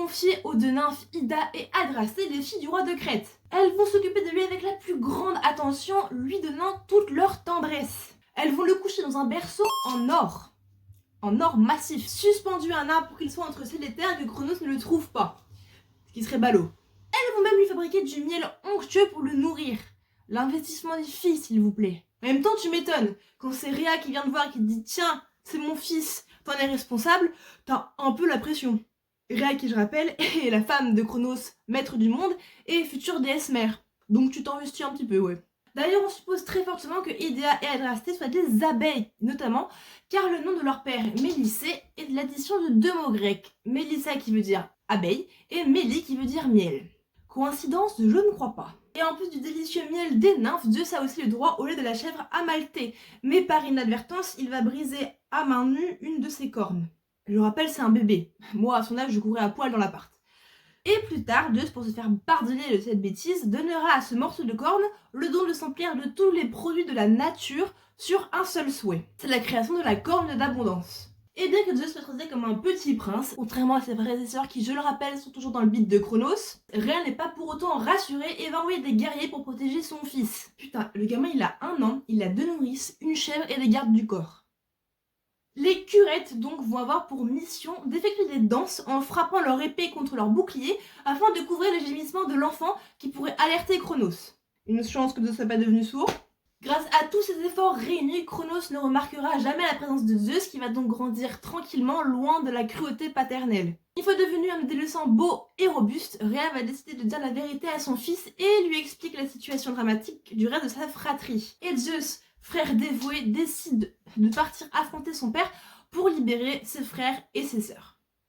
confier aux deux nymphes Ida et Adrastée, les filles du roi de Crète. Elles vont s'occuper de lui avec la plus grande attention, lui donnant toute leur tendresse. Elles vont le coucher dans un berceau en or massif, suspendu à un arbre pour qu'il soit entre ciel et terre et que Cronos ne le trouve pas, ce qui serait ballot. Elles vont même lui fabriquer du miel onctueux pour le nourrir. L'investissement des filles, s'il vous plaît. En même temps, tu m'étonnes, quand c'est Rhea qui vient te voir et qui te dit « Tiens, c'est mon fils, t'en es responsable », t'as un peu la pression. Rhea, qui je rappelle, est la femme de Cronos, maître du monde, et future déesse mère. Donc tu t'investis un petit peu, ouais. D'ailleurs, on suppose très fortement que Idea et Adrastée soient des abeilles, notamment, car le nom de leur père, Mélicée, est de l'addition de deux mots grecs. Mélissa qui veut dire abeille, et Mélie qui veut dire miel. Coïncidence, je ne crois pas. Et en plus du délicieux miel des nymphes, Zeus a aussi le droit au lait de la chèvre amaltée. Mais par inadvertance, il va briser à main nue une de ses cornes. Je rappelle, c'est un bébé. Moi, à son âge, je courais à poil dans l'appart. Et plus tard, Zeus, pour se faire pardonner de cette bêtise, donnera à ce morceau de corne le don de s'emplir de tous les produits de la nature sur un seul souhait. C'est la création de la corne d'abondance. Et bien que Zeus soit traité comme un petit prince, contrairement à ses frères et sœurs qui, je le rappelle, sont toujours dans le beat de Cronos, rien n'est pas pour autant rassuré et va envoyer des guerriers pour protéger son fils. Putain, le gamin il a 1 an, il a 2 nourrices, une chèvre et des gardes du corps. Les curettes donc vont avoir pour mission d'effectuer des danses en frappant leur épée contre leur bouclier afin de couvrir les gémissements de l'enfant qui pourrait alerter Cronos. Une chance que Zeus ne soit pas devenu sourd. Grâce à tous ces efforts réunis, Cronos ne remarquera jamais la présence de Zeus qui va donc grandir tranquillement loin de la cruauté paternelle. Une fois devenu un adolescent beau et robuste, Rhea va décider de dire la vérité à son fils et lui explique la situation dramatique du reste de sa fratrie. Et Zeus, frère dévoué, décide de partir affronter son père pour libérer ses frères et ses sœurs.